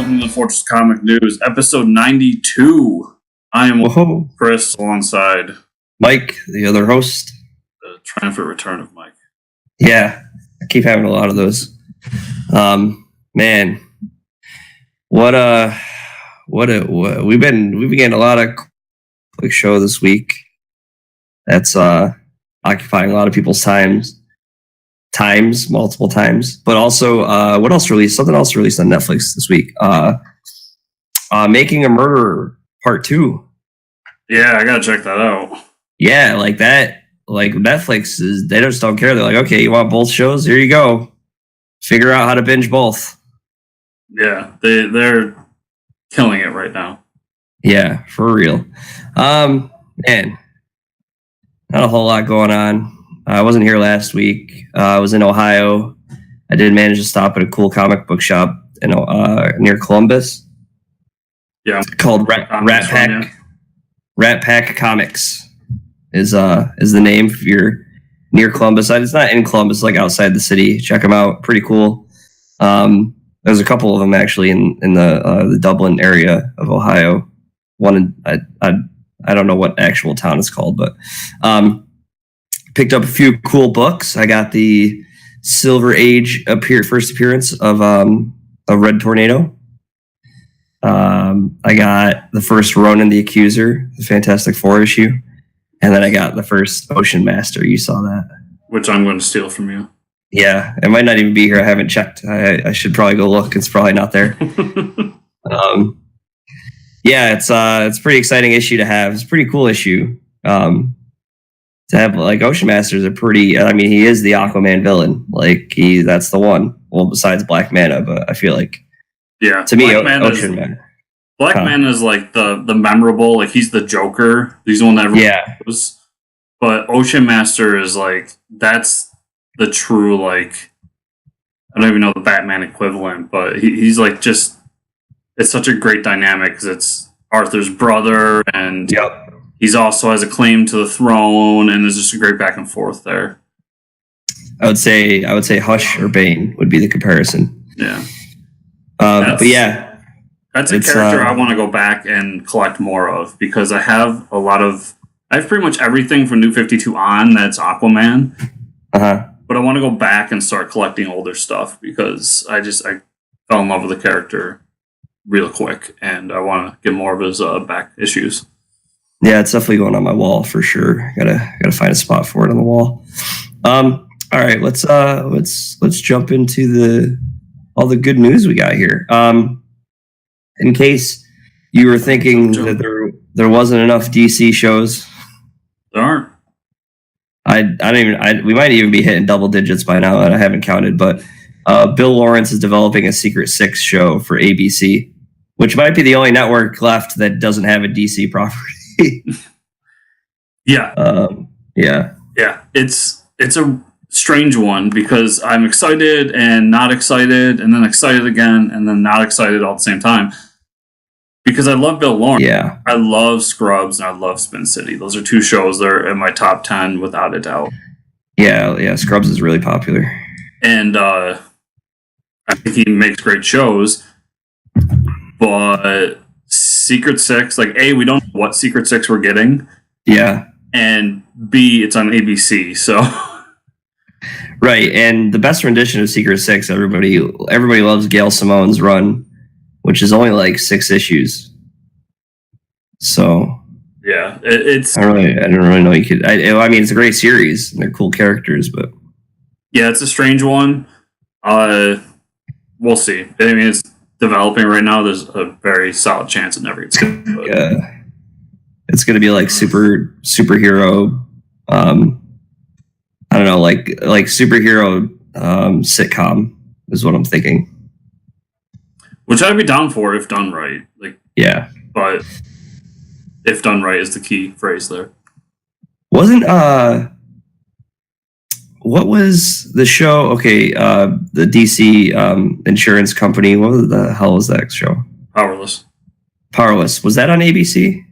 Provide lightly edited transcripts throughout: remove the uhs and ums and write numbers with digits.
welcome to the Fortress Comic News, episode 92. I am Chris, alongside Mike, the other host. The triumphant return of Mike. Yeah, I keep having a lot of those. Man, we've been getting a lot of quick show this week. That's occupying a lot of people's times multiple times. But also, what else released? Something else released on Netflix this week. Making a Murderer Part 2. Yeah, I gotta check that out. Yeah, like that. Like Netflix they just don't care. They're like, okay, you want both shows? Here you go. Figure out how to binge both. Yeah, they're killing it right now. Yeah, for real. Man, not a whole lot going on. I wasn't here last week. I was in Ohio. I did manage to stop at a cool comic book shop in near Columbus. Yeah, it's called Rat Pack Comics is the name. If you're near Columbus, it's not in Columbus, it's like outside the city. Check them out, pretty cool. There's a couple of them actually in the Dublin area of Ohio. One I don't know what actual town it's called, but picked up a few cool books. I got the Silver Age first appearance of Red Tornado. I got the first Ronan the Accuser, the Fantastic Four issue, and then I got the first Ocean Master. You saw that, which I'm going to steal from you. Yeah, it might not even be here. I haven't checked. I should probably go look. It's probably not there. Yeah, it's a pretty exciting issue to have. It's a pretty cool issue. To have, like, Ocean Master's a pretty, I mean, he is the Aquaman villain. Like, that's the one. Well, besides Black Manta, but I feel like, yeah, to me, Ocean Man. Black Manta is like the memorable, like, he's the Joker. He's the one that everyone knows. But Ocean Master is like, that's the true, like, I don't even know the Batman equivalent, but he's like just, it's such a great dynamic because it's Arthur's brother, and he's also has a claim to the throne, and there's just a great back and forth there. I would say Hush or Bane would be the comparison. Yeah. But yeah, that's a character I want to go back and collect more of, because I have pretty much everything from New 52 on that's Aquaman. But I want to go back and start collecting older stuff, because I fell in love with the character real quick, and I want to get more of his back issues. Yeah, it's definitely going on my wall for sure. Gotta find a spot for it on the wall. All right, let's jump into all the good news we got here. In case you were thinking that there wasn't enough DC shows, there aren't. We might even be hitting double digits by now, and I haven't counted. But Bill Lawrence is developing a Secret Six show for ABC, which might be the only network left that doesn't have a DC property. Yeah. Yeah. It's a strange one, because I'm excited and not excited, and then excited again, and then not excited all at the same time. Because I love Bill Lawrence. Yeah. I love Scrubs and I love Spin City. Those are two shows that are in my top 10 without a doubt. Yeah. Scrubs is really popular. And I think he makes great shows. But Secret Six, like, A, we don't know what Secret Six we're getting. Yeah. And B, it's on ABC, so. Right, and the best rendition of Secret Six, everybody loves Gail Simone's run, which is only like 6 issues. So. Yeah, it's. I didn't really know you could. I mean, it's a great series, and they're cool characters, but. Yeah, it's a strange one. We'll see. I mean, it's developing right now. There's a very solid chance it never gets good. Yeah. It's going to be like superhero. I don't know, like superhero sitcom is what I'm thinking. Which I'd be down for if done right. Like, yeah, but if done right is the key phrase there. Wasn't what was the show? Okay, the DC insurance company. What the hell was that show? Powerless. Was that on ABC?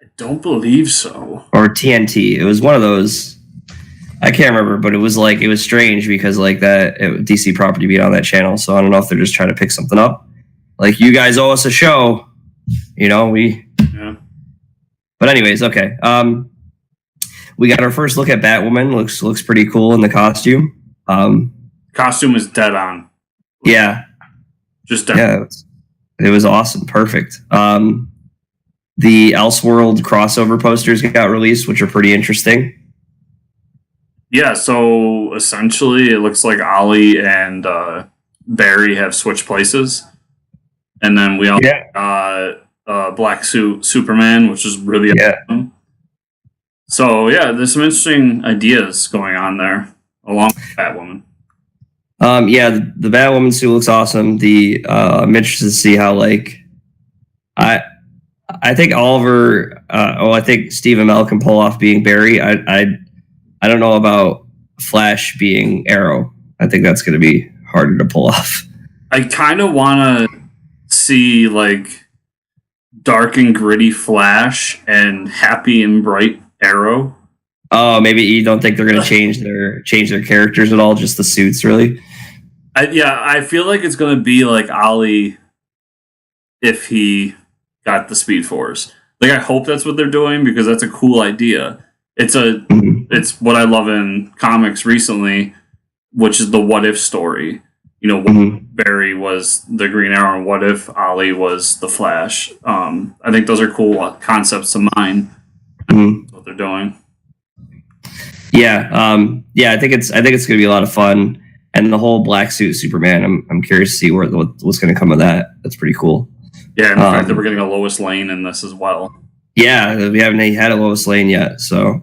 I don't believe so. Or TNT. It was one of those. I can't remember, but it was strange because like DC property being on that channel. So I don't know if they're just trying to pick something up. Like, you guys owe us a show, Yeah. But anyways, okay. We got our first look at Batwoman. Looks pretty cool in the costume. Costume is dead on. Yeah. Just dead. Yeah. It was awesome. Perfect. The Elseworld crossover posters got released, which are pretty interesting. Yeah, so essentially it looks like Ollie and Barry have switched places. And then we also got Black Suit Superman, which is really awesome. So yeah, there's some interesting ideas going on there, along with Batwoman. The Batwoman suit looks awesome. I'm interested to see how I think Oliver. I think Stephen Amell can pull off being Barry. I don't know about Flash being Arrow. I think that's going to be harder to pull off. I kind of want to see dark and gritty Flash and happy and bright Arrow. Oh, maybe you don't think they're going to change their characters at all? Just the suits, really? I feel like it's going to be like Ollie if he got the Speed Force. I hope that's what they're doing because that's a cool idea. It's what I love in comics recently, which is the what if story. What if Barry was the Green Arrow and what if Ollie was the Flash. I think those are cool concepts to mine. What they're doing. Yeah, I think it's going to be a lot of fun, and the whole black suit Superman. I'm curious to see what's going to come of that. That's pretty cool. Yeah, and the fact that we're getting a Lois Lane in this as well. Yeah, we haven't had a Lois Lane yet, so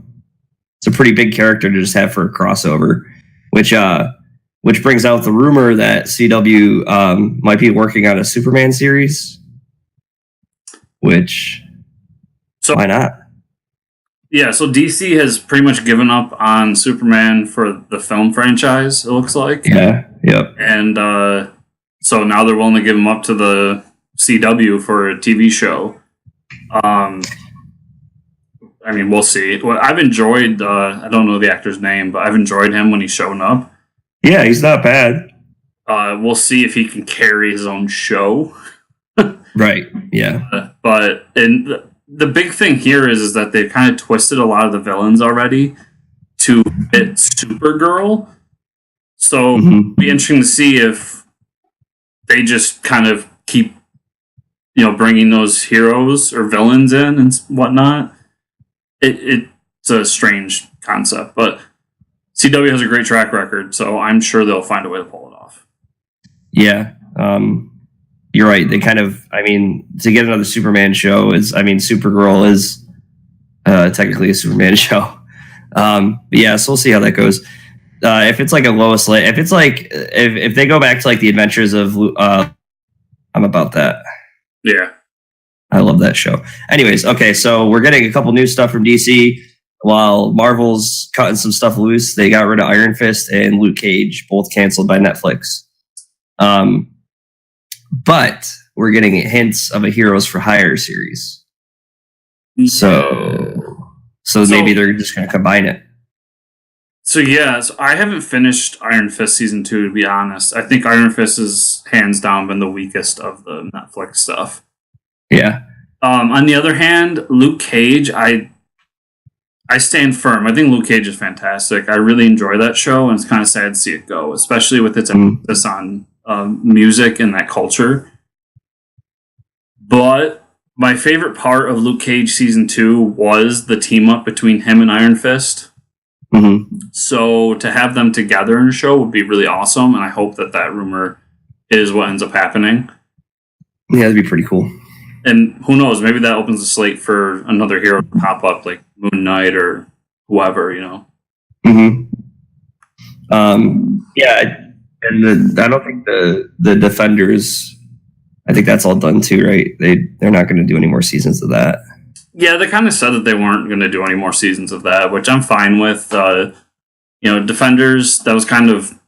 it's a pretty big character to just have for a crossover, which brings out the rumor that CW might be working on a Superman series. Why not? Yeah, so DC has pretty much given up on Superman for the film franchise, it looks like. Yeah, yep. And so now they're willing to give him up to the CW for a TV show. We'll see. Well, I've enjoyed, I don't know the actor's name, but I've enjoyed him when he's shown up. Yeah, he's not bad. We'll see if he can carry his own show. Right, yeah. But the big thing here is that they've kind of twisted a lot of the villains already to fit Supergirl. So it'll be interesting to see if they just kind of keep, bringing those heroes or villains in and whatnot. It's a strange concept, but CW has a great track record, so I'm sure they'll find a way to pull it off. Yeah. You're right. They kind of, to get another Superman show Supergirl is technically a Superman show. But yeah, so we'll see how that goes. If it's like a Lois Lane, if it's if they go back to the adventures of, I'm about that. Yeah. I love that show. Anyways, okay, so we're getting a couple new stuff from DC while Marvel's cutting some stuff loose. They got rid of Iron Fist and Luke Cage, both canceled by Netflix. But we're getting hints of a Heroes for Hire series. So maybe they're just going to combine it. So I haven't finished Iron Fist season 2, to be honest. I think Iron Fist has hands down been the weakest of the Netflix stuff. Yeah. On the other hand, Luke Cage, I stand firm. I think Luke Cage is fantastic. I really enjoy that show, and it's kind of sad to see it go, especially with its emphasis on music and that culture. But my favorite part of Luke Cage season 2 was the team up between him and Iron Fist. So to have them together in a show would be really awesome, and I hope that rumor is what ends up happening. Yeah, that'd be pretty cool. And who knows, maybe that opens the slate for another hero to pop up, like Moon Knight or whoever, Yeah, and I don't think the Defenders, I think that's all done too, right? They're not going to do any more seasons of that. Yeah, they kind of said that they weren't going to do any more seasons of that, which I'm fine with. Defenders, that was kind of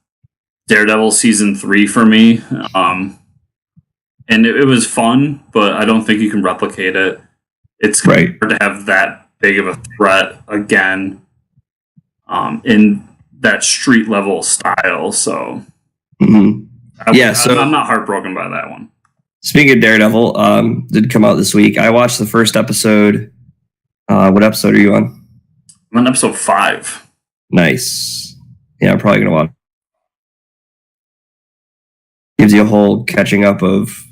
Daredevil season 3 for me. And it was fun, but I don't think you can replicate it. It's hard to have that big of a threat again. in that street level style. So I'm not heartbroken by that one. Speaking of Daredevil, did come out this week. I watched the first episode. What episode are you on? I'm on episode 5. Nice. Yeah, I'm probably gonna watch. Gives you a whole catching up of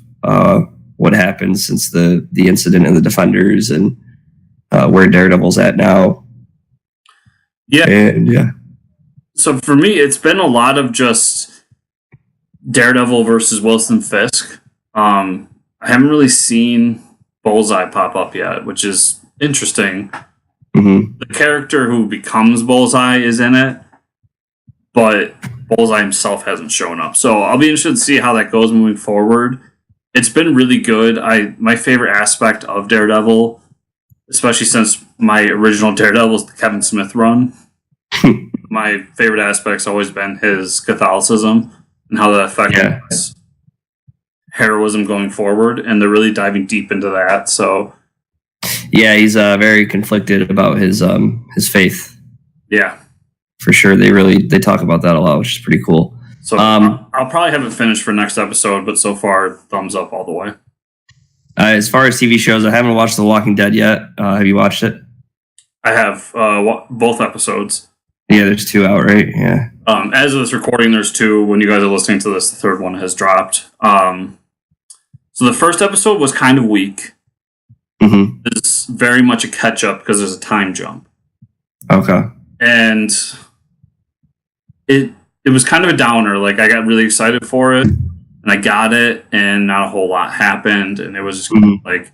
what happened since the incident in the Defenders and where Daredevil's at now. Yeah. And yeah. So for me, it's been a lot of just Daredevil versus Wilson Fisk. I haven't really seen Bullseye pop up yet, which is interesting. Mm-hmm. The character who becomes Bullseye is in it, but Bullseye himself hasn't shown up. So I'll be interested to see how that goes moving forward. It's been really good. My favorite aspect of Daredevil, especially since my original Daredevil is the Kevin Smith run, my favorite aspect's always been his Catholicism and how that affected his heroism going forward, and they're really diving deep into that. So yeah, he's very conflicted about his faith. Yeah, for sure. They talk about that a lot, which is pretty cool. So I'll probably have it finished for next episode, but so far, thumbs up all the way. As far as TV shows, I haven't watched The Walking Dead yet. Have you watched it? I have both episodes. Yeah, there's 2 out, right? Yeah. As of this recording, there's 2. When you guys are listening to this, the third one has dropped. So the first episode was kind of weak. Mm-hmm. It's very much a catch-up because there's a time jump. Okay. And it was kind of a downer. Like, I got really excited for it, and I got it, and not a whole lot happened, and it was just like,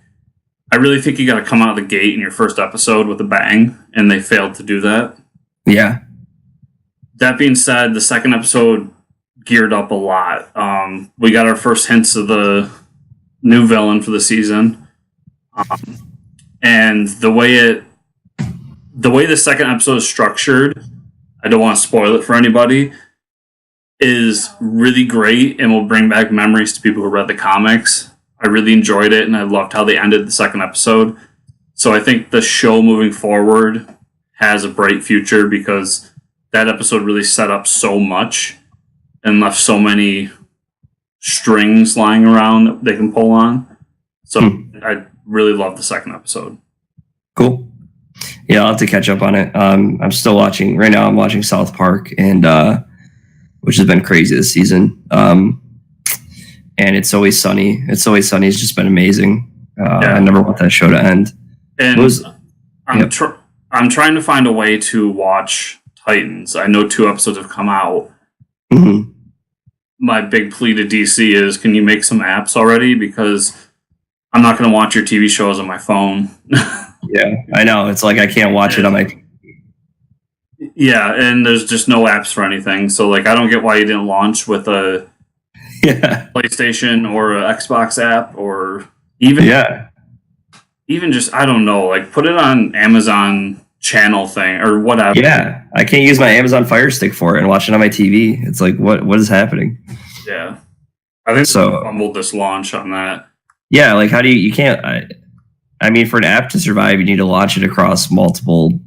I really think you got to come out of the gate in your first episode with a bang, and they failed to do that. Yeah. That being said, the second episode geared up a lot. We got our first hints of the new villain for the season, and the way the second episode is structured, I don't want to spoil it for anybody, is really great and will bring back memories to people who read the comics. I really enjoyed it, and I loved how they ended the second episode. So I think the show moving forward has a bright future because that episode really set up so much and left so many strings lying around that they can pull on. So I really love the second episode. Cool. Yeah, I'll have to catch up on it. I'm still watching right now. I'm watching South Park, and which has been crazy this season. And It's Always Sunny. It's Always Sunny has just been amazing. I never want that show to end. And I'm trying to find a way to watch Titans. I know 2 episodes have come out. Mm-hmm. My big plea to DC is, can you make some apps already? Because I'm not going to watch your TV shows on my phone. Yeah, I know. It's like I can't watch it on my... Yeah, and there's just no apps for anything. So, like, I don't get why you didn't launch with a PlayStation or an Xbox app, or even just, I don't know, like, put it on Amazon channel thing or whatever. Yeah, I can't use my Amazon Fire Stick for it and watch it on my TV. It's like, what is happening? Yeah. I think they fumbled this launch on that. Yeah, like, how do you can't... I mean, for an app to survive, you need to launch it across multiple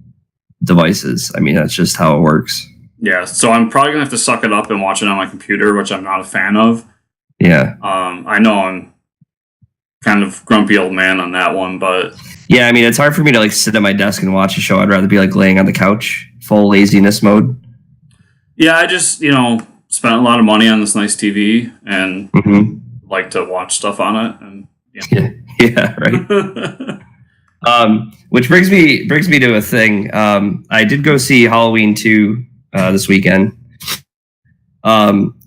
devices. I mean, that's just how it works. Yeah, so I'm probably going to have to suck it up and watch it on my computer, which I'm not a fan of. Yeah. I know I'm kind of grumpy old man on that one, but... Yeah, I mean, it's hard for me to, like, sit at my desk and watch a show. I'd rather be, like, laying on the couch, full laziness mode. Yeah, I just, spent a lot of money on this nice TV and like to watch stuff on it. And yeah, right. Which brings me to a thing. I did go see Halloween 2 this weekend.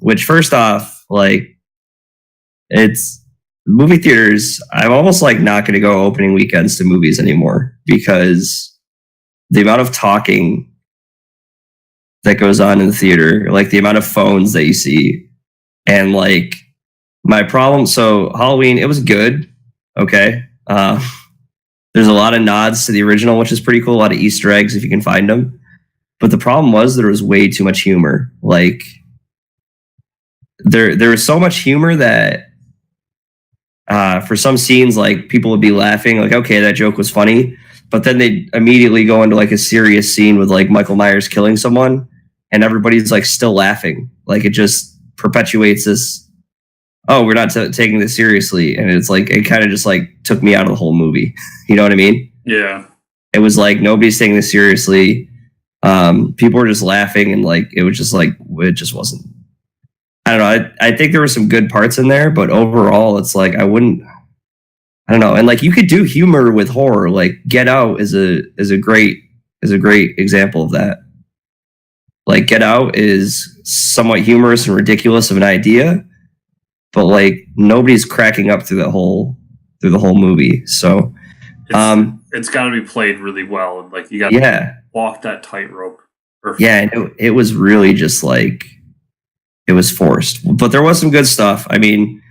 Which, first off, like, it's movie theaters. I'm almost like not going to go opening weekends to movies anymore because the amount of talking that goes on in the theater, like the amount of phones that you see, and like my problem. So Halloween, it was good. Okay. There's a lot of nods to the original, which is pretty cool. A lot of Easter eggs if you can find them. But the problem was there was way too much humor. Like there was so much humor that for some scenes, like people would be laughing, like, okay, that joke was funny. but then they immediately go into like a serious scene with like Michael Myers killing someone, and everybody's like still laughing. Like it just perpetuates this. Oh, we're not taking this seriously, and it's like it kind of just like took me out of the whole movie. You know what I mean? Yeah. It was like nobody's taking this seriously. People were just laughing, and like it was just like it just wasn't. I don't know. I think there were some good parts in there, but overall, it's like I don't know. And like you could do humor with horror. Like Get Out is a great example of that. Like Get Out is somewhat humorous and ridiculous of an idea, but like nobody's cracking up through the whole movie. So it's got to be played really well. Like you got to walk that tightrope. Yeah, it was really just like it was forced, but there was some good stuff. I mean,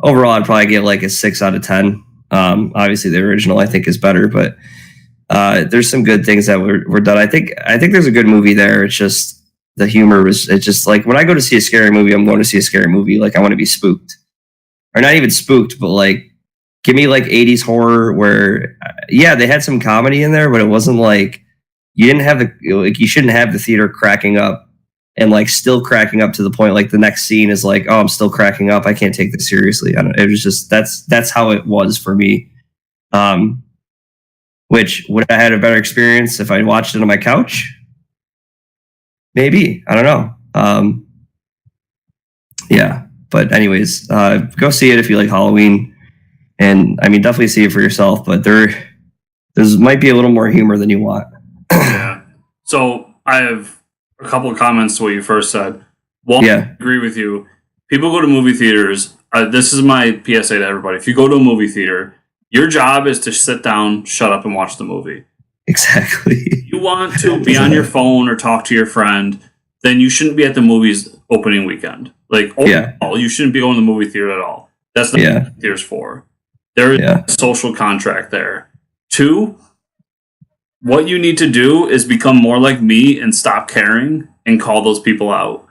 overall, I'd probably get like a 6 out of 10. Obviously, the original I think is better, but there's some good things that were done. I think there's a good movie there. It's just the humor was. It's just like when I go to see a scary movie, I'm going to see a scary movie. Like I want to be spooked, or not even spooked, but like give me like 80s horror where they had some comedy in there, but it wasn't like you didn't have you shouldn't have the theater cracking up. And like still cracking up to the point like the next scene is like, oh, I'm still cracking up. I can't take this seriously. It was just that's how it was for me. Which would I had a better experience if I watched it on my couch? Maybe. I don't know. Yeah. But anyways, go see it if you like Halloween. And I mean definitely see it for yourself, but there's might be a little more humor than you want. Yeah. So I have a couple of comments to what you first said. One, I agree with you. People go to movie theaters. This is my PSA to everybody. If you go to a movie theater, your job is to sit down, shut up, and watch the movie. Exactly. If you want to be on your phone or talk to your friend, then you shouldn't be at the movies opening weekend. Like, overall, you shouldn't be going to the movie theater at all. That's not what the theater's for. There is a social contract there. 2, what you need to do is become more like me and stop caring and call those people out.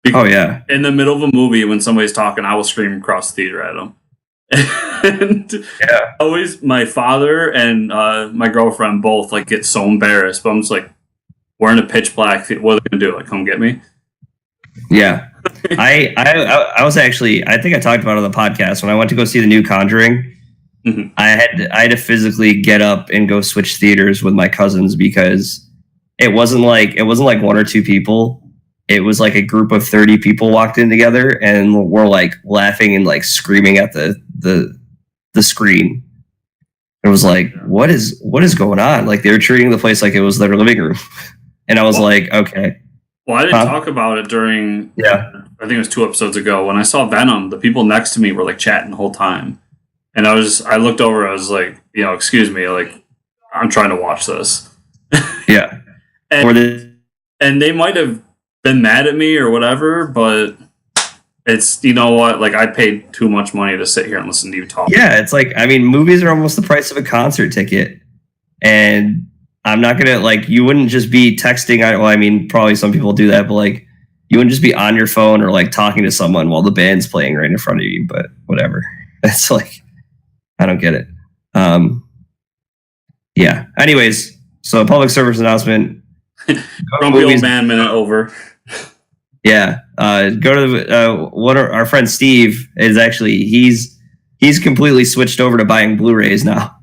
Because in the middle of a movie, when somebody's talking, I will scream across the theater at them. And always my father and my girlfriend both like get so embarrassed, but I'm just like, we're in a pitch black. What are they gonna do? Like, come get me? Yeah. I was actually, I think I talked about it on the podcast when I went to go see the new Conjuring. Mm-hmm. I had to physically get up and go switch theaters with my cousins because it wasn't like 1 or 2 people. It was like a group of 30 people walked in together and we're like laughing and like screaming at the screen. It was like, what is going on? Like they were treating the place like it was their living room. And I was like, okay. Well, I didn't talk about it during, I think it was 2 episodes ago. When I saw Venom, the people next to me were like chatting the whole time. And I looked over, I was like, excuse me, like, I'm trying to watch this. Yeah. and they might have been mad at me or whatever, but it's, you know what, like, I paid too much money to sit here and listen to you talk. Yeah, it's like, I mean, movies are almost the price of a concert ticket. And I'm not going to, like, you wouldn't just be texting, well, I mean, probably some people do that, but, like, you wouldn't just be on your phone or, like, talking to someone while the band's playing right in front of you, but whatever. It's like, I don't get it. Yeah. Anyways, so public service announcement. Grumpy old man minute over. Yeah. Go to our friend Steve is actually he's completely switched over to buying Blu-rays now.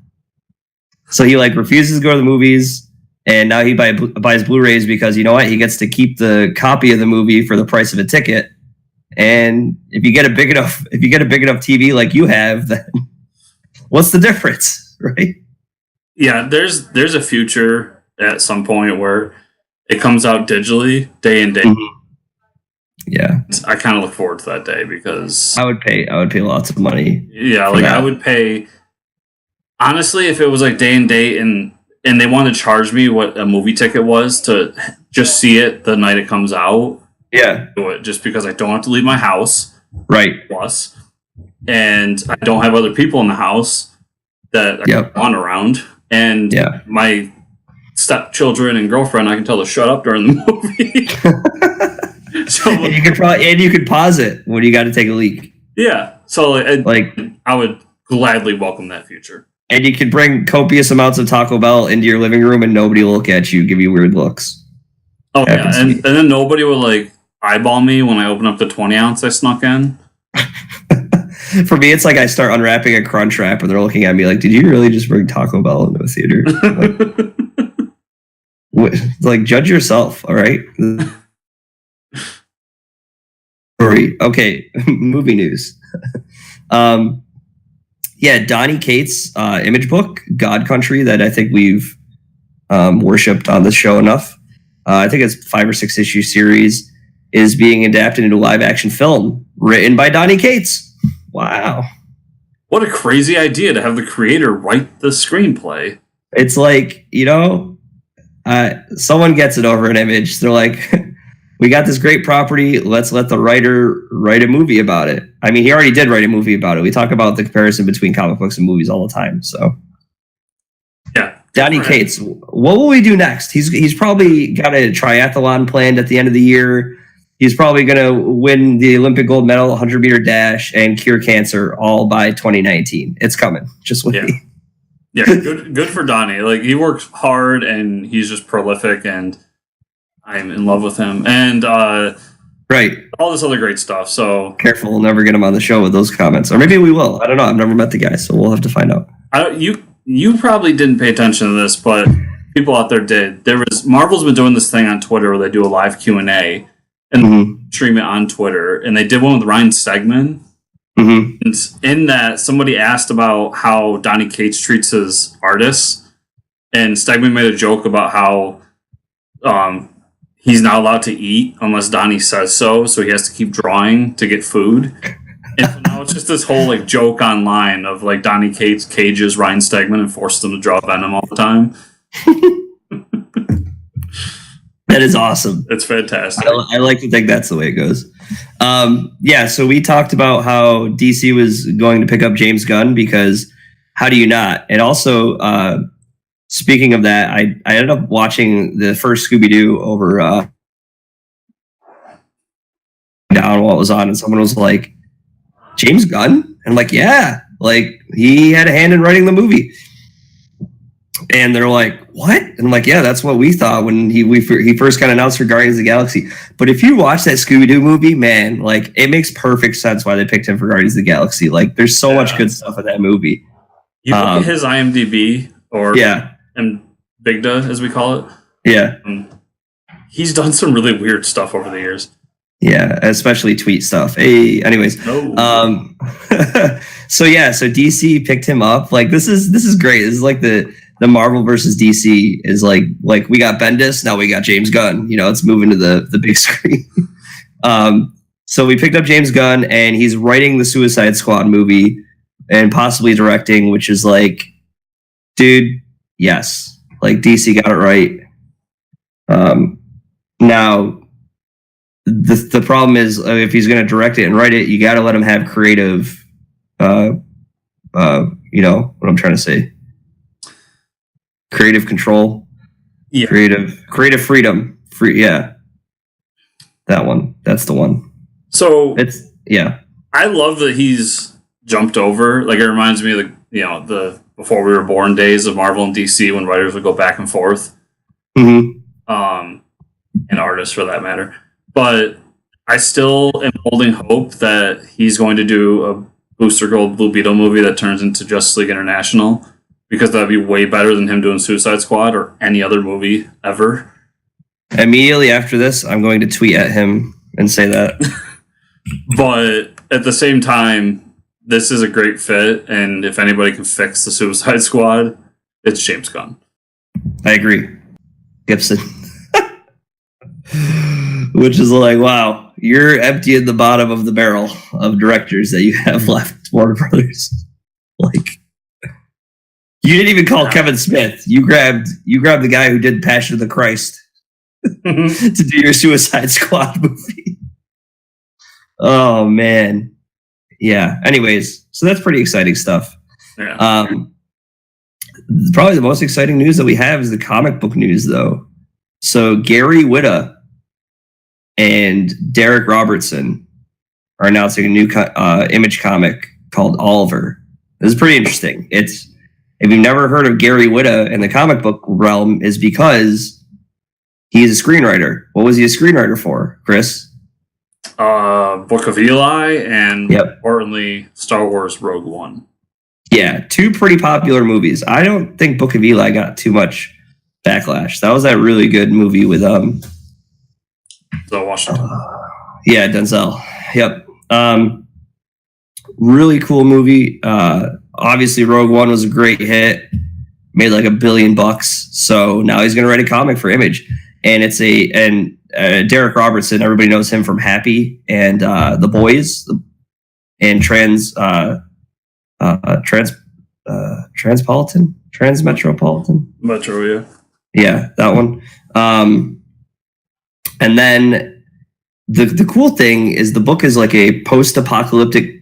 So he like refuses to go to the movies, and now he buys Blu-rays because you know what? He gets to keep the copy of the movie for the price of a ticket. And if you get a big enough TV like you have, then what's the difference, right? Yeah, there's a future at some point where it comes out digitally day and day. Mm-hmm. Yeah, I kind of look forward to that day because I would pay lots of money. Yeah, like that. I would pay. Honestly, if it was like day and date and they wanted to charge me what a movie ticket was to just see it the night it comes out, do it just because I don't have to leave my house. Right. Plus, and I don't have other people in the house that I want around. And my stepchildren and girlfriend, I can tell to shut up during the movie. So you could pause it when you got to take a leak. Yeah. So I would gladly welcome that future. And you could bring copious amounts of Taco Bell into your living room and nobody will look at you, give you weird looks. Oh, yeah. And then nobody will like eyeball me when I open up the 20 ounce I snuck in. For me, it's like I start unwrapping a Crunch Wrap and they're looking at me like, did you really just bring Taco Bell into a theater? Like, judge yourself, all right? Okay, movie news. Yeah, Donny Cates' image book, God Country, that I think we've worshipped on this show enough. I think it's 5 or 6 issue series, is being adapted into a live action film written by Donny Cates. Wow. What a crazy idea to have the creator write the screenplay. It's like, someone gets it over an image. They're like, we got this great property. Let's let the writer write a movie about it. I mean, he already did write a movie about it. We talk about the comparison between comic books and movies all the time. So, yeah, Donny Cates, what will we do next? He's probably got a triathlon planned at the end of the year. He's probably going to win the Olympic gold medal, 100-meter dash, and cure cancer all by 2019. It's coming. Just wait. Yeah. Yeah, good for Donny. Like, he works hard and he's just prolific, and I'm in love with him. And right, all this other great stuff. So careful, we'll never get him on the show with those comments, or maybe we will. I don't know. I've never met the guy, so we'll have to find out. You probably didn't pay attention to this, but people out there did. Marvel's been doing this thing on Twitter where they do a live Q&A and stream it on Twitter, and they did one with Ryan Stegman. And in that, somebody asked about how Donny Cates treats his artists, and Stegman made a joke about how he's not allowed to eat unless Donny says so he has to keep drawing to get food. And so now it's just this whole like joke online of like Donny Cates cages Ryan Stegman and forces him to draw Venom all the time. That is awesome. It's fantastic. I like to think that's the way it goes. Yeah, so we talked about how DC was going to pick up James Gunn, because how do you not? And also, speaking of that, I ended up watching the first Scooby-Doo over down while it was on, and someone was like, James Gunn? And I'm like, yeah, like he had a hand in writing the movie. And they're like, what? And I'm like, yeah, that's what we thought when he first got announced for Guardians of the Galaxy. But if you watch that Scooby-Doo movie, man, like it makes perfect sense why they picked him for Guardians of the Galaxy. Like there's so much good stuff in that movie. You look at his IMDb, or and Bigda as we call it. Yeah. He's done some really weird stuff over the years. Yeah, especially tweet stuff. Hey, anyways. No. So DC picked him up. Like this is great. This is like the Marvel versus DC is like we got Bendis, now we got James Gunn. It's moving to the big screen. So we picked up James Gunn, and he's writing the Suicide Squad movie and possibly directing, which is like, dude, yes, like DC got it right. Now the problem is if he's going to direct it and write it, you got to let him have creative. You know what I'm trying to say. Creative control, creative freedom, that one. That's the one. So it's I love that he's jumped over. Like it reminds me of the before we were born days of Marvel and DC when writers would go back and forth, and artists for that matter. But I still am holding hope that he's going to do a Booster Gold Blue Beetle movie that turns into Justice League International. Because that'd be way better than him doing Suicide Squad or any other movie ever. Immediately after this, I'm going to tweet at him and say that. But at the same time, this is a great fit, and if anybody can fix the Suicide Squad, it's James Gunn. I agree. Gibson. Which is like, wow, you're emptying the bottom of the barrel of directors that you have left, Warner Brothers. Like... You didn't even call Kevin Smith. You grabbed the guy who did Passion of the Christ to do your Suicide Squad movie. Oh man, yeah. Anyways, so that's pretty exciting stuff. Yeah. Probably the most exciting news that we have is the comic book news, though. So Gary Whitta and Derek Robertson are announcing a new Image comic called Oliver. This is pretty interesting. if you've never heard of Gary Whitta in the comic book realm, is because he's a screenwriter. What was he a screenwriter for, Chris? Book of Eli and importantly, Star Wars Rogue One. Yeah, 2 pretty popular movies. I don't think Book of Eli got too much backlash. That was that really good movie with Denzel Washington. Yeah, Denzel. Yep. Really cool movie. Obviously, Rogue One was a great hit. Made like $1 billion. So now he's gonna write a comic for Image, and it's Derek Robertson. Everybody knows him from Happy and The Boys and Transmetropolitan. Metro, yeah. Yeah, that one. And then the cool thing is the book is like a post-apocalyptic.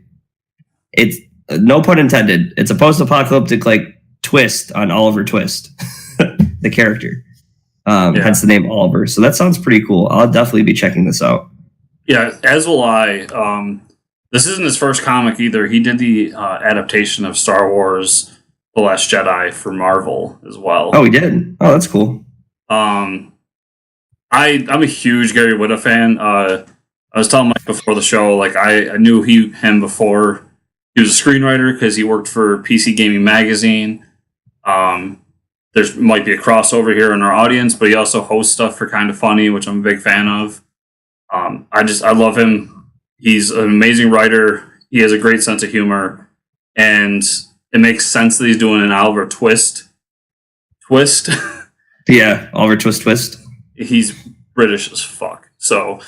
It's no pun intended. It's a post-apocalyptic like twist on Oliver Twist, the character. Hence the name Oliver. So that sounds pretty cool. I'll definitely be checking this out. Yeah, as will I. This isn't his first comic either. He did the adaptation of Star Wars The Last Jedi for Marvel as well. Oh, he did? Oh, that's cool. I'm a huge Gary Whitta fan. I was telling Mike before the show, like I knew him before he was a screenwriter because he worked for PC Gaming Magazine. There might be a crossover here in our audience, but he also hosts stuff for Kind of Funny, which I'm a big fan of. I love him. He's an amazing writer. He has a great sense of humor, and it makes sense that he's doing an Oliver Twist. Yeah, Oliver Twist. He's British as fuck. So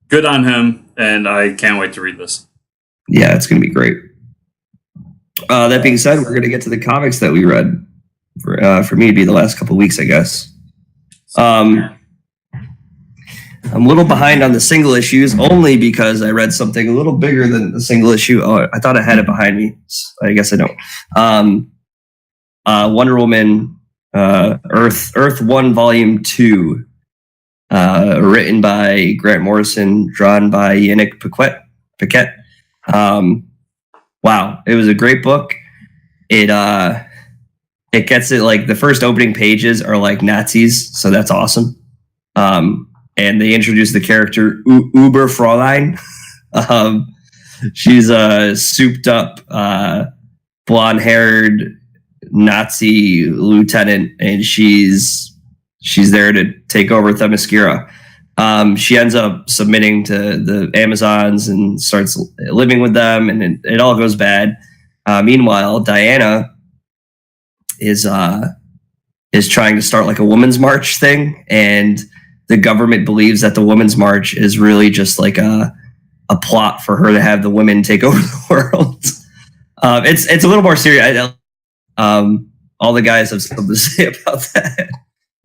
good on him, and I can't wait to read this. Yeah, it's going to be great. That being said, we're going to get to the comics that we read. For me to be the last couple of weeks, I guess. I'm a little behind on the single issues, only because I read something a little bigger than the single issue. Oh, I thought I had it behind me. I guess I don't. Wonder Woman, Earth 1, Volume 2, written by Grant Morrison, drawn by Yannick Paquette. Wow, it was a great book. It gets it like the first opening pages are like Nazis, so that's awesome. And they introduce the character Uber Fräulein. She's a souped up, blonde-haired Nazi lieutenant, and she's there to take over Themyscira. She ends up submitting to the Amazons and starts living with them, and it all goes bad. Meanwhile, Diana is trying to start like a women's march thing, and the government believes that the women's march is really just like a plot for her to have the women take over the world. It's a little more serious. All the guys have something to say about that,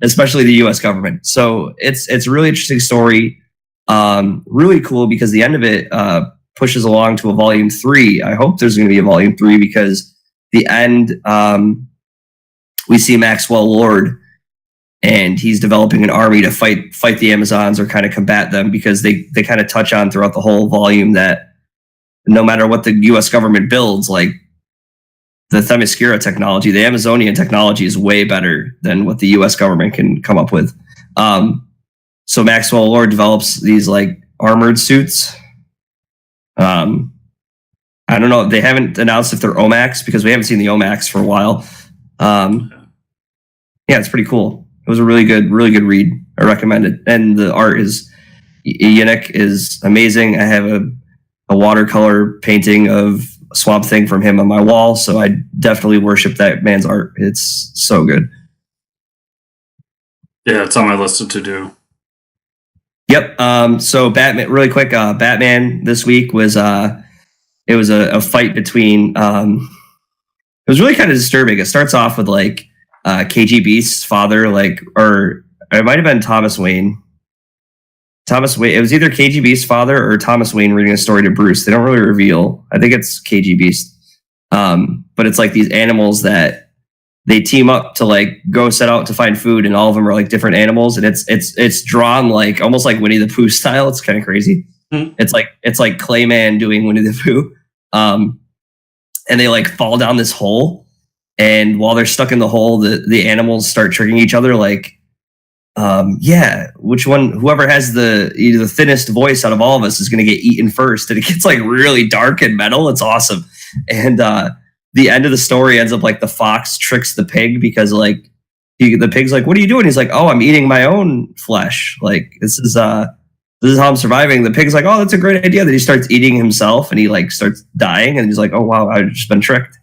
especially the U.S. government. So it's a really interesting story. Really cool because the end of it pushes along to a volume 3. I hope there's going to be a volume 3 because the end, we see Maxwell Lord, and he's developing an army to fight the Amazons or kind of combat them, because they kind of touch on throughout the whole volume that no matter what the U.S. government builds, like the Themyscira technology, the Amazonian technology is way better than what the U.S. government can come up with. So Maxwell Lord develops these like armored suits. I don't know. They haven't announced if they're OMAX because we haven't seen the OMAX for a while. Yeah, it's pretty cool. It was a really good read. I recommend it. And the art is, Yannick is amazing. I have a watercolor painting of Swamp Thing from him on my wall, so I definitely worship that man's art. It's so good. Yeah, it's on my list to do. Yep. So Batman, really quick. Batman this week was it was a fight between. It was really kind of disturbing. It starts off with like KG Beast's father, or it might have been Thomas Wayne. It was either KG Beast's father or Thomas Wayne reading a story to Bruce. They don't really reveal. I think it's KG Beast. But it's like these animals that they team up to like go set out to find food, and all of them are like different animals, and it's drawn like almost like Winnie the Pooh style. It's kind of crazy. Mm-hmm. It's like Clayman doing Winnie the Pooh. and they like fall down this hole. And while they're stuck in the hole, the animals start tricking each other, like, which one, whoever has the thinnest voice out of all of us is going to get eaten first. And it gets like really dark and metal. It's awesome. And the end of the story ends up like the fox tricks the pig because like the pig's like, what are you doing? He's like, oh, I'm eating my own flesh. Like this is how I'm surviving. The pig's like, oh, that's a great idea. Then he starts eating himself and he like starts dying. And he's like, oh, wow, I've just been tricked.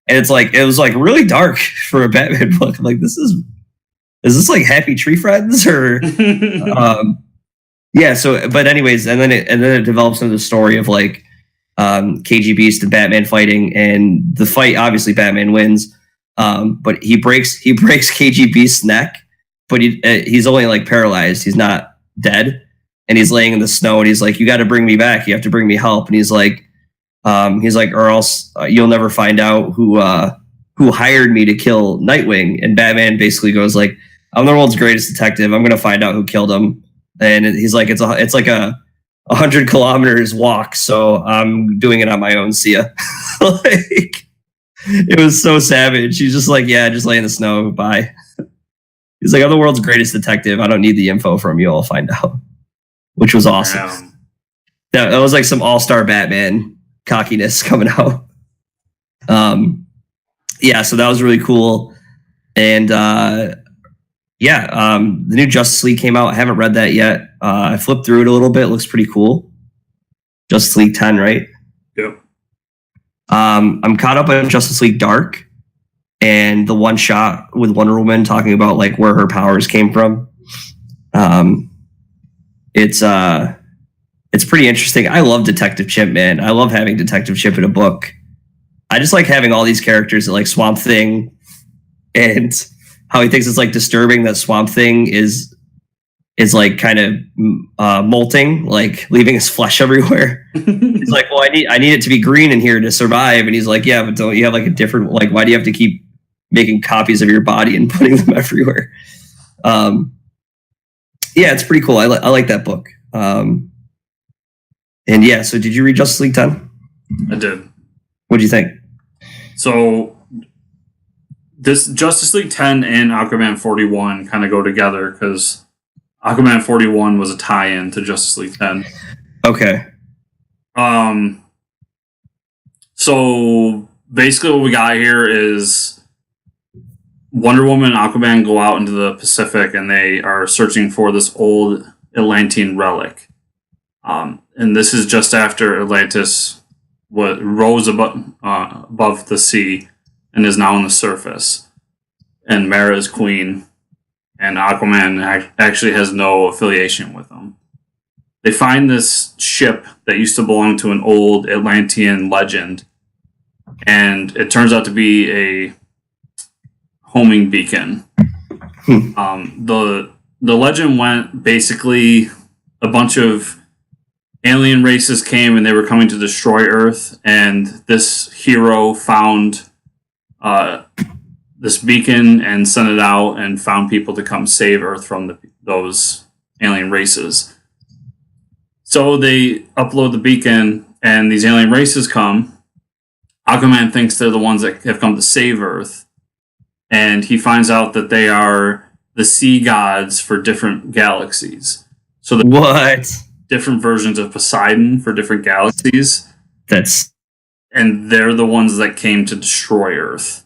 And it's like, it was like really dark for a Batman book. I'm like, is this like Happy Tree Friends or, So, but anyways, and then it develops into the story of like, KG Beast and Batman fighting, and the fight, obviously Batman wins. But he breaks KG Beast's neck, but he's only like paralyzed. He's not dead. And he's laying in the snow and he's like, you got to bring me back. You have to bring me help. And he's like, or else you'll never find out who hired me to kill Nightwing. And Batman basically goes like, I'm the world's greatest detective. I'm going to find out who killed him. And he's like, it's like a 100 kilometers walk. So I'm doing it on my own. See ya. Like, it was so savage. He's just like, yeah, just lay in the snow. Bye. He's like, I'm the world's greatest detective. I don't need the info from you. I'll find out. Which was awesome. That was like some all-star Batman cockiness coming out. So that was really cool. And the new Justice League came out. I haven't read that yet. I flipped through it a little bit. It looks pretty cool. Justice League 10, right? Yep. I'm caught up on Justice League Dark and the one shot with Wonder Woman talking about like where her powers came from. It's pretty interesting. I love Detective Chimp, man. I love having Detective Chimp in a book. I just like having all these characters that like Swamp Thing, and how he thinks it's like disturbing that Swamp Thing is like kind of molting, like leaving his flesh everywhere. He's like, well, I need it to be green in here to survive. And he's like, yeah, but don't you have like a different, like, why do you have to keep making copies of your body and putting them everywhere? It's pretty cool. I like that book. So did you read Justice League 10? I did. What'd you think? So this Justice League 10 and Aquaman 41 kind of go together because Aquaman 41 was a tie-in to Justice League 10. Okay. So basically what we got here is Wonder Woman and Aquaman go out into the Pacific and they are searching for this old Atlantean relic. And this is just after Atlantis rose above the sea and is now on the surface. And Mera is queen, and Aquaman actually has no affiliation with them. They find this ship that used to belong to an old Atlantean legend, and it turns out to be a homing beacon. The legend went basically a bunch of alien races came and they were coming to destroy Earth, and this hero found this beacon and sent it out and found people to come save Earth from those alien races. So they upload the beacon and these alien races come. Aquaman thinks they're the ones that have come to save Earth, and he finds out that they are the sea gods for different galaxies. So what? Different versions of Poseidon for different galaxies. And they're the ones that came to destroy Earth.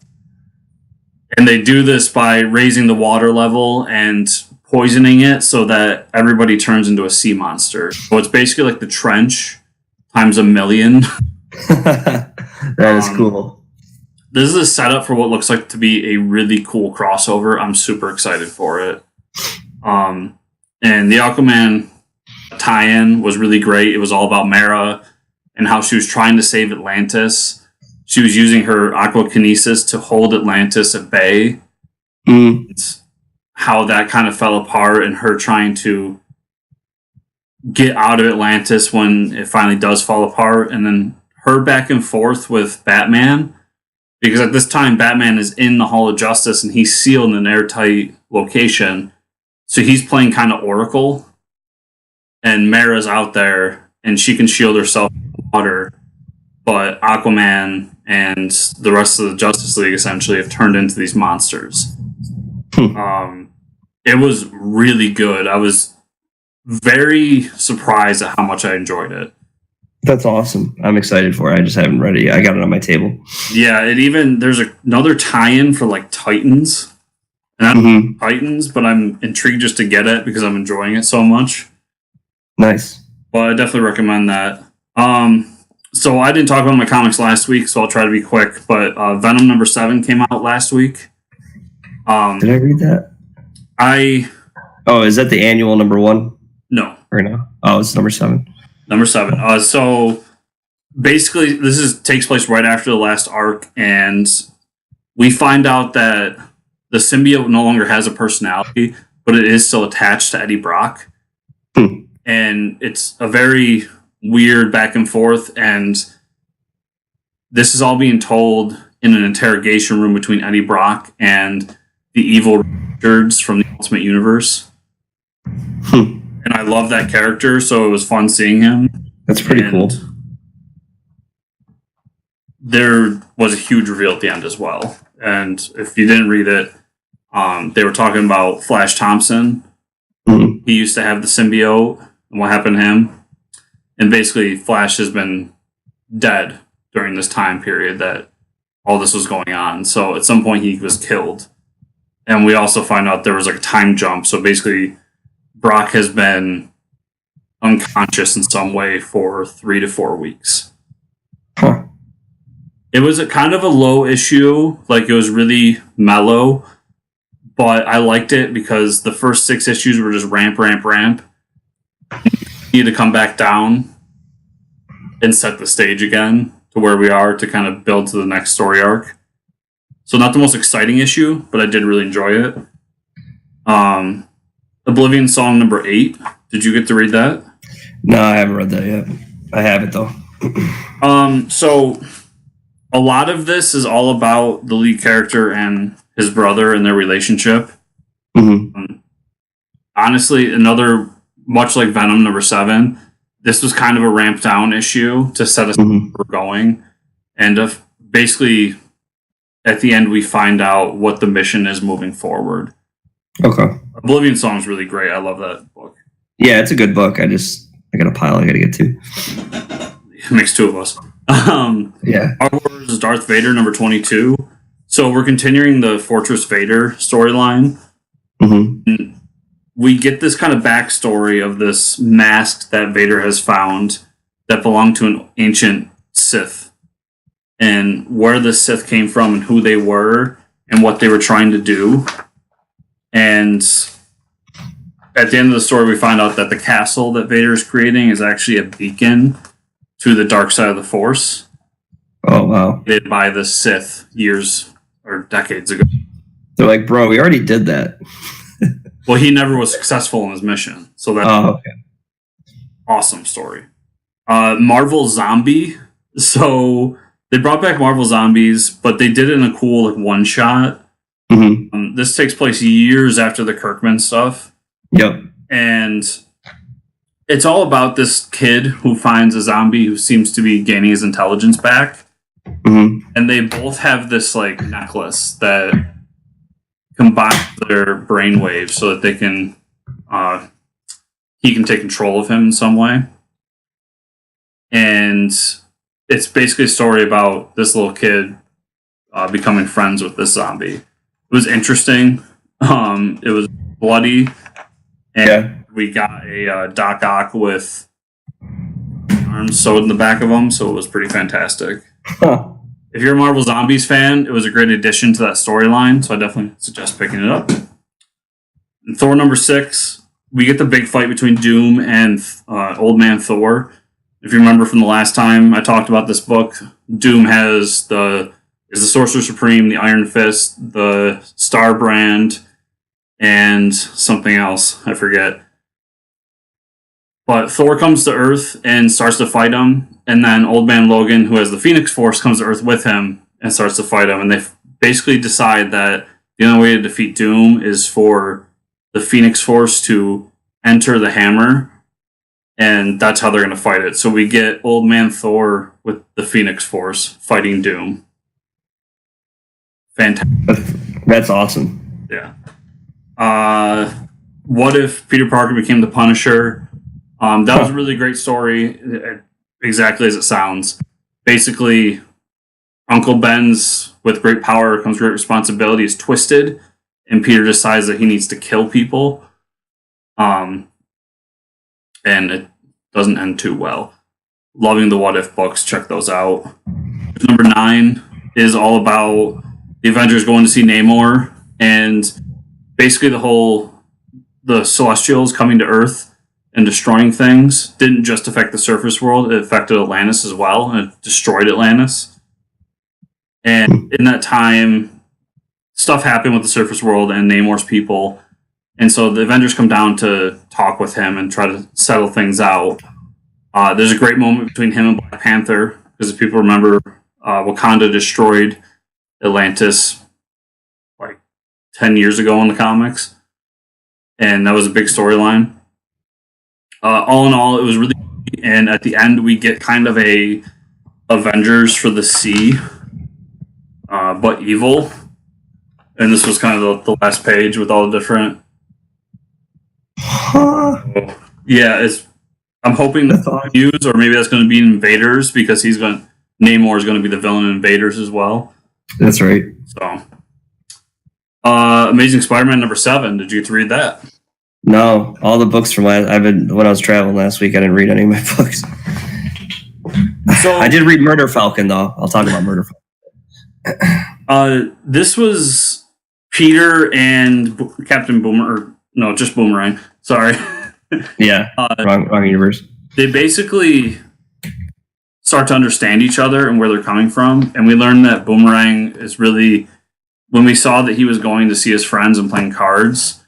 And they do this by raising the water level and poisoning it so that everybody turns into a sea monster. So it's basically like the Trench times 1,000,000. That is cool. This is a setup for what looks like to be a really cool crossover. I'm super excited for it. And the Aquaman tie-in was really great. It was all about Mera and how she was trying to save Atlantis. She was using her aquakinesis to hold Atlantis at bay. It's how that kind of fell apart, and her trying to get out of Atlantis when it finally does fall apart, and then her back and forth with Batman, because at this time Batman is in the Hall of Justice and he's sealed in an airtight location, so he's playing kind of Oracle. And Mera's out there, and she can shield herself from the water, but Aquaman and the rest of the Justice League essentially have turned into these monsters. It was really good. I was very surprised at how much I enjoyed it. That's awesome. I'm excited for it. I just haven't read it yet. I got it on my table. Yeah, there's another tie-in for like Titans. And I don't know Titans, but I'm intrigued just to get it because I'm enjoying it so much. Nice. Well, I definitely recommend that. So I didn't talk about my comics last week, so I'll try to be quick. But Venom number 7 came out last week. Did I read that? Oh, is that the annual number 1? No. Or no? Oh, it's number 7. Number 7. So basically, this takes place right after the last arc, and we find out that the symbiote no longer has a personality, but it is still attached to Eddie Brock. And it's a very weird back and forth, and this is all being told in an interrogation room between Eddie Brock and the evil Richards from the Ultimate Universe. And I love that character, so it was fun seeing him. That's pretty cool. There was a huge reveal at the end as well. And if you didn't read it, they were talking about Flash Thompson. He used to have the symbiote, and what happened to him. And basically, Flash has been dead during this time period that all this was going on. So at some point, he was killed. And we also find out there was like a time jump. So basically, Brock has been unconscious in some way for 3 to 4 weeks. It was a kind of a low issue. Like, it was really mellow. But I liked it because the first 6 issues were just ramp. You need to come back down and set the stage again to where we are to kind of build to the next story arc. So not the most exciting issue, but I did really enjoy it. Oblivion Song number 8. Did you get to read that? No, I haven't read that yet. I have it though. So a lot of this is all about the lead character and his brother and their relationship. Honestly, another, much like Venom number 7, this was kind of a ramp down issue to set us up where we're going. And basically, at the end, we find out what the mission is moving forward. Okay. Oblivion Song is really great. I love that book. Yeah, it's a good book. I got a pile I got to get to. It makes 2 of us. Yeah. Star Wars Darth Vader number 22. So we're continuing the Fortress Vader storyline. We get this kind of backstory of this mask that Vader has found that belonged to an ancient Sith. And where the Sith came from and who they were and what they were trying to do. And at the end of the story, we find out that the castle that Vader is creating is actually a beacon to the dark side of the Force. Oh, wow. Created by the Sith years or decades ago. They're like, bro, we already did that. Well, he never was successful in his mission. So that's awesome story. Marvel Zombie. So they brought back Marvel Zombies, but they did it in a cool like one-shot. This takes place years after the Kirkman stuff. Yep. And it's all about this kid who finds a zombie who seems to be gaining his intelligence back. And they both have this like necklace that combines their brainwaves so that they can he can take control of him in some way. And it's basically a story about this little kid becoming friends with this zombie. It was interesting. It was bloody. And we got a Doc Ock with arms sewed in the back of him, so it was pretty fantastic. If you're a Marvel Zombies fan, it was a great addition to that storyline, so I definitely suggest picking it up. And Thor number 6, we get the big fight between Doom and Old Man Thor. If you remember from the last time I talked about this book, Doom is the Sorcerer Supreme, the Iron Fist, the Star Brand, and something else. I forget. But Thor comes to Earth and starts to fight him. And then Old Man Logan, who has the Phoenix Force, comes to Earth with him and starts to fight him. And they basically decide that the only way to defeat Doom is for the Phoenix Force to enter the hammer and that's how they're going to fight it. So we get Old Man Thor with the Phoenix Force fighting Doom. Fantastic. That's awesome. Yeah. What if Peter Parker became the Punisher? That was a really great story, exactly as it sounds. Basically, Uncle Ben's "with great power comes great responsibility" is twisted, and Peter decides that he needs to kill people. And it doesn't end too well. Loving the What If books. Check those out. Number 9 is all about the Avengers going to see Namor, and basically the Celestials coming to Earth and destroying things didn't just affect the surface world, it affected Atlantis as well, and it destroyed Atlantis. And in that time, stuff happened with the surface world and Namor's people, and so the Avengers come down to talk with him and try to settle things out. There's a great moment between him and Black Panther, because if people remember, Wakanda destroyed Atlantis like 10 years ago in the comics, and that was a big storyline. All in all, it was really good, and at the end we get kind of a Avengers for the sea, but evil, and this was kind of the last page with all the different yeah, I'm hoping that's use, or maybe that's going to be Invaders, because Namor is going to be the villain in Invaders as well. That's right. So, Amazing Spider-Man number 7. Did you get to read that? No, all the books from when I was traveling last week, I didn't read any of my books. So I did read Murder Falcon, though. I'll talk about Murder Falcon. This was Peter and Captain Boomerang. No, just Boomerang. Sorry. Yeah, wrong universe. They basically start to understand each other and where they're coming from, and we learned that Boomerang is really, when we saw that he was going to see his friends and playing cards,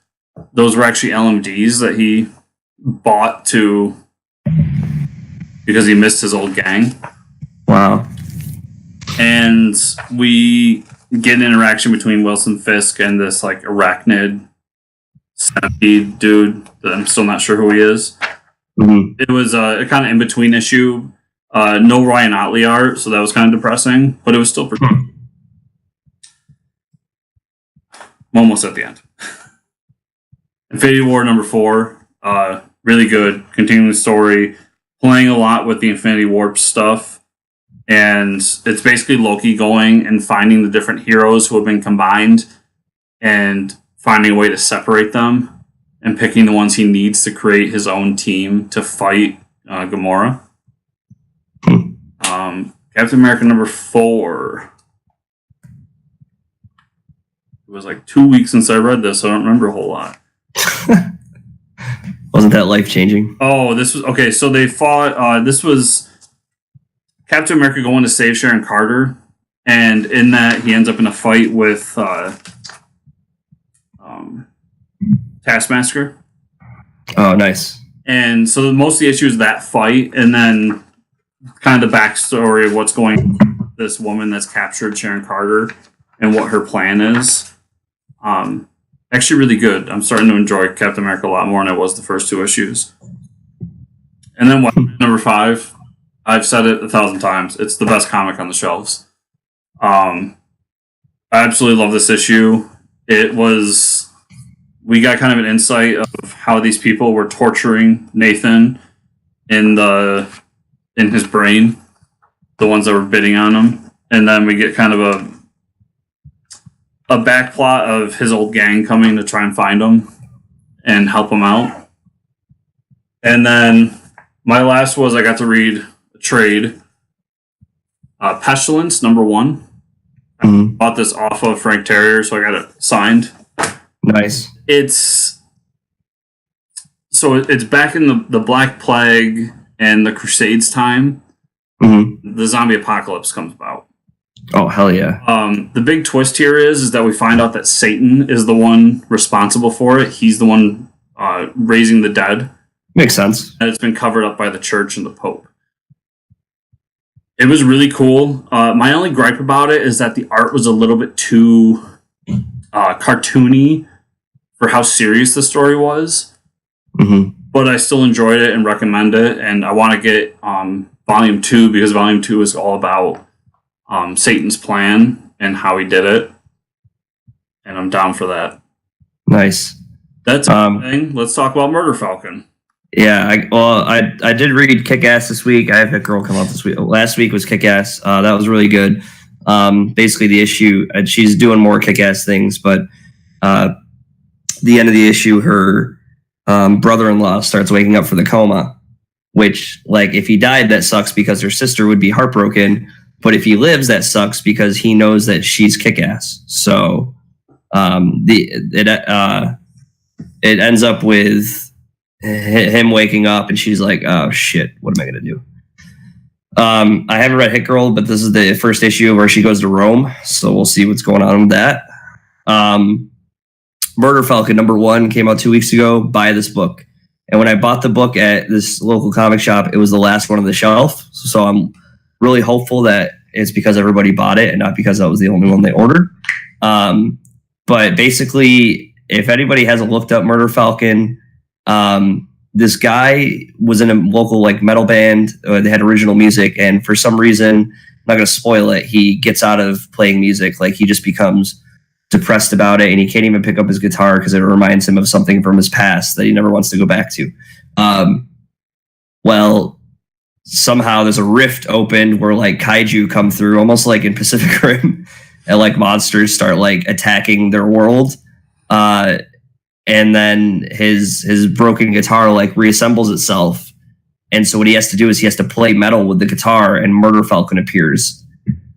those were actually LMDs that he bought because he missed his old gang. Wow. And we get an interaction between Wilson Fisk and this like arachnid centipede dude that I'm still not sure who he is. Mm-hmm. It was a kind of in-between issue. No Ryan Otley art, so that was kind of depressing, but it was still pretty good. I'm almost at the end. Infinity War number 4, really good, continuing the story, playing a lot with the Infinity Warp stuff, and it's basically Loki going and finding the different heroes who have been combined and finding a way to separate them and picking the ones he needs to create his own team to fight Gamora. Captain America number 4. It was like 2 weeks since I read this, so I don't remember a whole lot. Wasn't that life-changing? Oh, this was... Okay, so they fought... this was Captain America going to save Sharon Carter, and in that, he ends up in a fight with Taskmaster. Oh, nice. And so most of the issue is that fight, and then kind of the backstory of what's going on with this woman that's captured Sharon Carter and what her plan is. Actually really good. I'm starting to enjoy Captain America a lot more than I was the first 2 issues. And then number 5, I've said it 1,000 times. It's the best comic on the shelves. I absolutely love this issue. We got kind of an insight of how these people were torturing Nathan in his brain, the ones that were bidding on him. And then we get kind of a backplot of his old gang coming to try and find him and help him out. And then my last was I got to read a trade, Pestilence number 1. I bought this off of Frank Terrier, so I got it signed. Nice. It's back in the Black Plague and the Crusades time. Mm-hmm. The zombie apocalypse comes about. Oh, hell yeah. The big twist here is that we find out that Satan is the one responsible for it. He's the one raising the dead. Makes sense. And it's been covered up by the church and the Pope. It was really cool. My only gripe about it is that the art was a little bit too cartoony for how serious the story was. Mm-hmm. but I still enjoyed it and recommend it. And I want to get Volume 2 because Volume 2 is all about Satan's plan and how he did it. And I'm down for that. Nice. That's everything. Let's talk about Murder Falcon. Yeah, I did read Kick-Ass this week. I have Hit Girl come out this week. Last week was Kick-Ass. That was really good. Basically, the issue, she's doing more Kick-Ass things, but the end of the issue, her brother-in-law starts waking up from the coma, which, like, if he died, that sucks because her sister would be heartbroken. But if he lives, that sucks because he knows that she's Kick-Ass. So it ends up with him waking up and she's like, oh shit, what am I gonna do? I haven't read Hit Girl, but this is the first issue where she goes to Rome, so we'll see what's going on with that. Murder Falcon #1 came out 2 weeks ago. Buy this book. And when I bought the book at this local comic shop, it was the last one on the shelf. So I'm really hopeful that it's because everybody bought it and not because that was the only one they ordered. But basically, if anybody hasn't looked up Murder Falcon, this guy was in a local like metal band. They had original music, and for some reason, I'm not going to spoil it, he gets out of playing music. Like, he just becomes depressed about it, and he can't even pick up his guitar because it reminds him of something from his past that he never wants to go back to. Well, somehow there's a rift opened where like kaiju come through, almost like in Pacific Rim, and like monsters start like attacking their world. And then his broken guitar like reassembles itself. And so what he has to do is he has to play metal with the guitar, and Murder Falcon appears.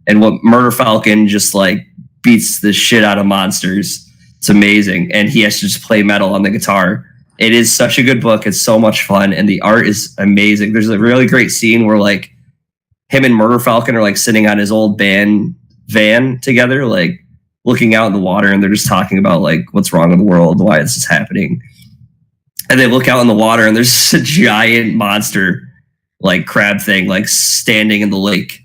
And what Murder Falcon just like beats the shit out of monsters. It's amazing. And he has to just play metal on the guitar. It is such a good book. It's so much fun. And the art is amazing. There's a really great scene where like him and Murder Falcon are like sitting on his old band van together, like looking out in the water, and they're just talking about like what's wrong in the world, why this is happening. And they look out in the water, and there's a giant monster, like crab thing, like standing in the lake.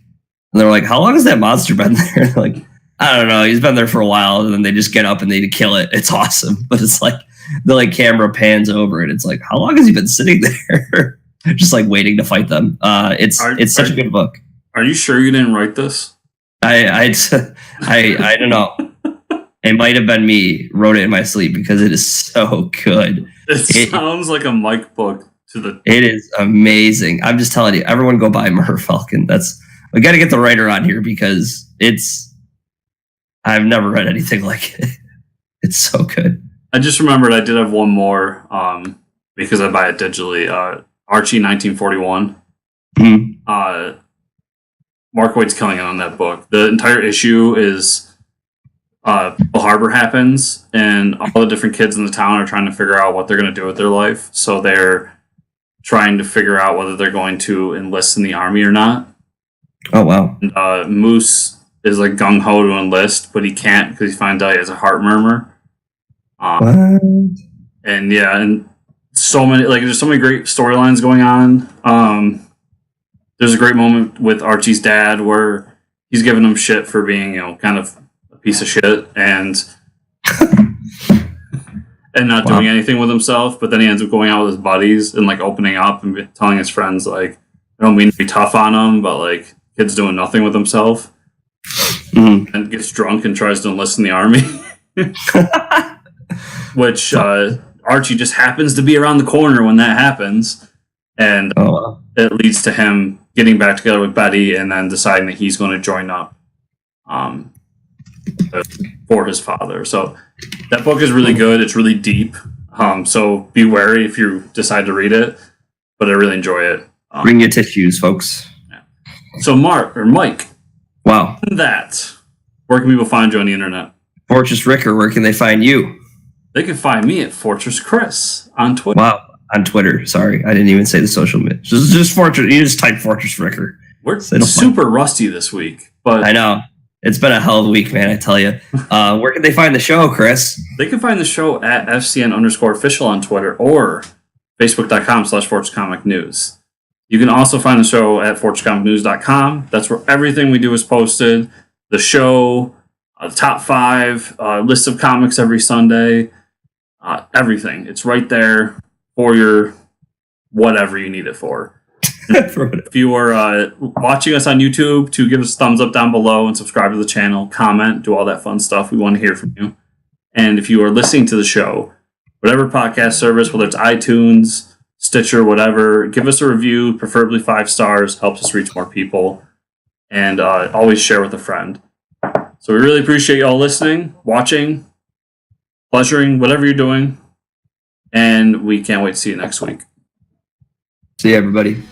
And they're like, "How long has that monster been there?" They're like, "I don't know. He's been there for a while." And then they just get up and they kill it. It's awesome, but it's like the like camera pans over it. It's like, how long has he been sitting there, just like waiting to fight them? It's such a good book. Are you sure you didn't write this? I don't know. It might have been me wrote it in my sleep because it is so good. It sounds like a Mike book to the. It is amazing. I'm just telling you, everyone go buy Murder Falcon. We got to get the writer on here because I've never read anything like it. It's so good. I just remembered I did have one more because I buy it digitally. Archie 1941. Mm-hmm. Mark Waid's killing it on that book. The entire issue is Pearl Harbor happens, and all the different kids in the town are trying to figure out what they're going to do with their life. So they're trying to figure out whether they're going to enlist in the army or not. Oh, wow. And, Moose is like gung-ho to enlist, but he can't because he finds out he has a heart murmur. What? And yeah, and so many, like, there's so many great storylines going on. There's a great moment with Archie's dad where he's giving him shit for being, kind of a piece of shit and not doing anything with himself. But then he ends up going out with his buddies and like opening up and telling his friends, like, I don't mean to be tough on him, but like, kid's doing nothing with himself. Mm-hmm. And gets drunk and tries to enlist in the army. Which Archie just happens to be around the corner when that happens. And it leads to him getting back together with Betty and then deciding that he's going to join up for his father. So that book is really good. It's really deep. So be wary if you decide to read it, but I really enjoy it. Bring your tissues, folks. Yeah. So Mike. Wow. Where can people find you on the internet? Fortress Ricker, where can they find you? They can find me at Fortress Chris on Twitter. Wow. On Twitter. Sorry, I didn't even say the social media. Just Fortress. You just type Fortress Ricker. We're super rusty this week, but I know it's been a hell of a week, man. I tell you. Where can they find the show, Chris? They can find the show at FCN_official on Twitter or Facebook.com/FortressComicNews. You can also find the show at FortressComicNews.com. That's where everything we do is posted. The show, the top 5, list of comics every Sunday, everything. It's right there for your whatever you need it for. If you are watching us on YouTube, to give us a thumbs up down below and subscribe to the channel, comment, do all that fun stuff. We want to hear from you. And if you are listening to the show, whatever podcast service, whether it's iTunes, Stitcher, whatever, give us a review, preferably 5 stars, helps us reach more people. And always share with a friend. So we really appreciate y'all listening, watching, pleasuring, whatever you're doing. And we can't wait to see you next week. See you, everybody.